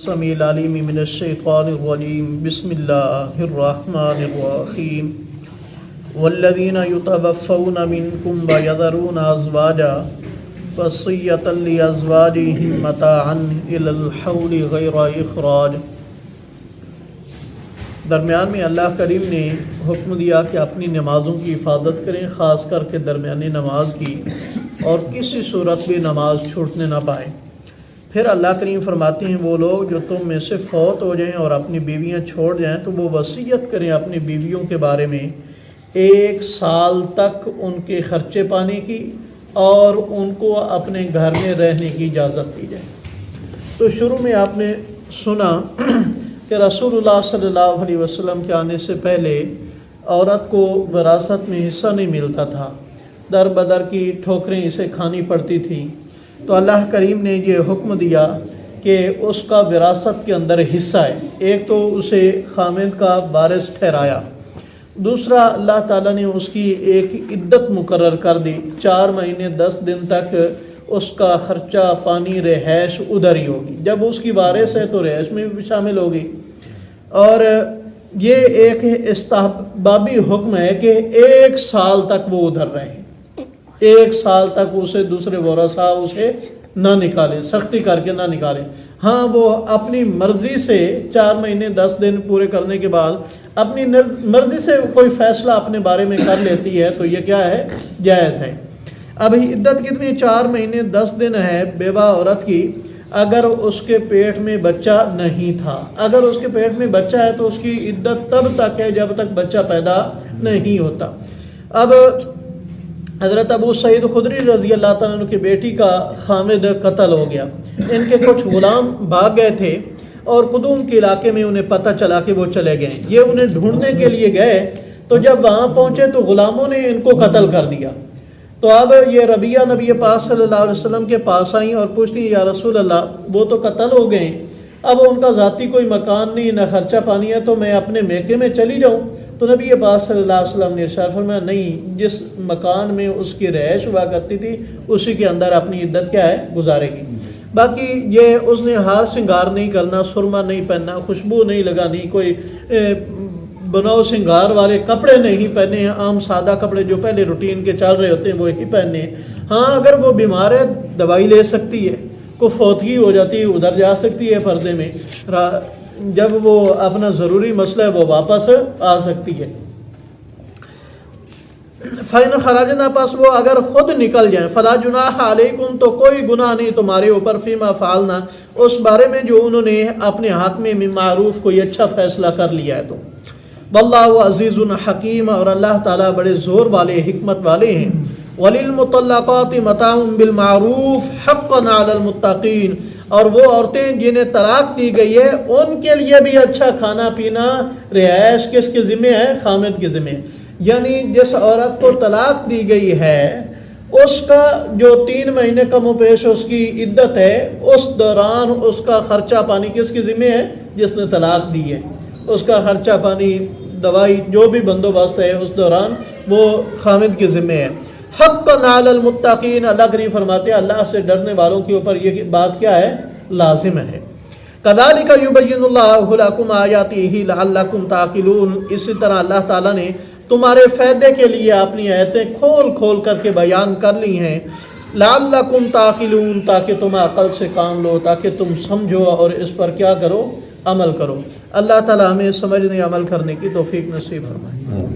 السميع العليم من الشيطان الرجيم بسم الله الرحمن الرحيم والذين يتوفون منكم ويذرون أزواجا وصية لأزواجهم متاعا إلى الحول غير إخراج۔ درمیان میں اللہ کریم نے حکم دیا کہ اپنی نمازوں کی حفاظت کریں، خاص کر کے درمیانی نماز کی، اور کسی صورت بھی نماز چھوٹنے نہ پائیں۔ پھر اللہ کریم فرماتے ہیں وہ لوگ جو تم میں سے فوت ہو جائیں اور اپنی بیویاں چھوڑ جائیں تو وہ وصیت کریں اپنی بیویوں کے بارے میں 1 سال تک ان کے خرچے پانے کی اور ان کو اپنے گھر میں رہنے کی اجازت دی جائے۔ تو شروع میں آپ نے سنا کہ رسول اللہ صلی اللہ علیہ وسلم کے آنے سے پہلے عورت کو وراثت میں حصہ نہیں ملتا تھا، در بدر کی ٹھوکریں اسے کھانی پڑتی تھیں۔ تو اللہ کریم نے یہ حکم دیا کہ اس کا وراثت کے اندر حصہ ہے۔ ایک تو اسے خامند کا وارث ٹھہرایا، دوسرا اللہ تعالیٰ نے اس کی ایک عدت مقرر کر دی، 4 مہینے 10 دن تک اس کا خرچہ پانی رہائش ادھر ہی ہوگی۔ جب اس کی وارث ہے تو رہائش میں بھی شامل ہوگی۔ اور یہ ایک استحبابی حکم ہے کہ 1 سال تک وہ ادھر رہیں، 1 سال تک اسے دوسرے ورثاء اسے نہ نکالیں، سختی کر کے نہ نکالیں۔ ہاں وہ اپنی مرضی سے 4 مہینے 10 دن پورے کرنے کے بعد اپنی مرضی سے کوئی فیصلہ اپنے بارے میں کر لیتی ہے تو یہ کیا ہے؟ جائز ہے۔ اب عدت کتنی؟ 4 مہینے 10 دن ہے بیوہ عورت کی، اگر اس کے پیٹ میں بچہ نہیں تھا۔ اگر اس کے پیٹ میں بچہ ہے تو اس کی عدت تب تک ہے جب تک بچہ پیدا نہیں ہوتا۔ اب حضرت ابو سعید خدری رضی اللہ تعالیٰ عنہ کی بیٹی کا خامد قتل ہو گیا۔ ان کے کچھ غلام بھاگ گئے تھے اور قدوم کے علاقے میں انہیں پتہ چلا کہ وہ چلے گئے۔ یہ انہیں ڈھونڈنے کے لیے گئے تو جب وہاں پہنچے تو غلاموں نے ان کو قتل کر دیا۔ تو اب یہ ربیہ نبی پاک صلی اللہ علیہ وسلم کے پاس آئیں اور پوچھتی ہیں یا رسول اللہ وہ تو قتل ہو گئے ہیں، اب ان کا ذاتی کوئی مکان نہیں، نہ خرچہ پانی ہے، تو میں اپنے میکے میں چلی جاؤں؟ تو نبی پاک صلی اللہ علیہ وسلم نے ارشاد فرمایا نہیں، جس مکان میں اس کی رہائش ہوا کرتی تھی اسی کے اندر اپنی عدت کیا ہے؟ گزارے گی۔ باقی یہ اس نے ہار سنگار نہیں کرنا، سرما نہیں پہننا، خوشبو نہیں لگانی، کوئی بناؤ سنگار والے کپڑے نہیں پہنے ہیں، عام سادہ کپڑے جو پہلے روٹین کے چل رہے ہوتے ہیں وہی پہننے ہیں۔ ہاں اگر وہ بیمار ہے دوائی لے سکتی ہے، کوئی فوتگی ہو جاتی ہے ادھر جا سکتی ہے پردے میں، جب وہ اپنا ضروری مسئلہ ہے وہ واپس آ سکتی ہے۔ فَإِنْ خَرَجْنَا، پس وہ اگر خود نکل جائیں، فَلَا جُنَاحَ عَلَيْكُمْ، تو کوئی گناہ نہیں تمہارے اوپر، فِيمَا فَعَلْنَا، اس بارے میں جو انہوں نے اپنے حق میں معروف کوئی اچھا فیصلہ کر لیا ہے تو۔ واللہ عزیز حکیم، اور اللہ تعالیٰ بڑے زور والے حکمت والے ہیں۔ وَلِلْمُطَلَّقَاتِ مَتَاعٌ بِالْمَعْرُوفِ حَقًّا عَلَى الْمُتَّقِينَ، اور وہ عورتیں جنہیں طلاق دی گئی ہے ان کے لیے بھی اچھا کھانا پینا رہائش کس کے ذمہ ہے؟ خامد کے ذمہ۔ یعنی جس عورت کو طلاق دی گئی ہے اس کا جو 3 مہینے کم و بیش اس کی عدت ہے، اس دوران اس کا خرچہ پانی کس کے ذمہ ہے؟ جس نے طلاق دی ہے، اس کا خرچہ پانی دوائی جو بھی بندوبست ہے اس دوران وہ خامد کے ذمہ ہے۔ حقاً علی المتقین، اللہ کریم فرماتے ہیں اللہ سے ڈرنے والوں کے اوپر یہ بات کیا ہے؟ لازم ہے۔ کذالک یبین اللہ لکم آیاتہ لعلکم تعقلون، اسی طرح اللہ تعالیٰ نے تمہارے فائدے کے لیے اپنی آیتیں کھول کھول کر کے بیان کر لی ہیں، لعلکم تعقلون، تاکہ تم عقل سے کام لو، تاکہ تم سمجھو اور اس پر کیا کرو؟ عمل کرو۔ اللہ تعالیٰ ہمیں سمجھنے عمل کرنے کی توفیق نصیب فرمائے۔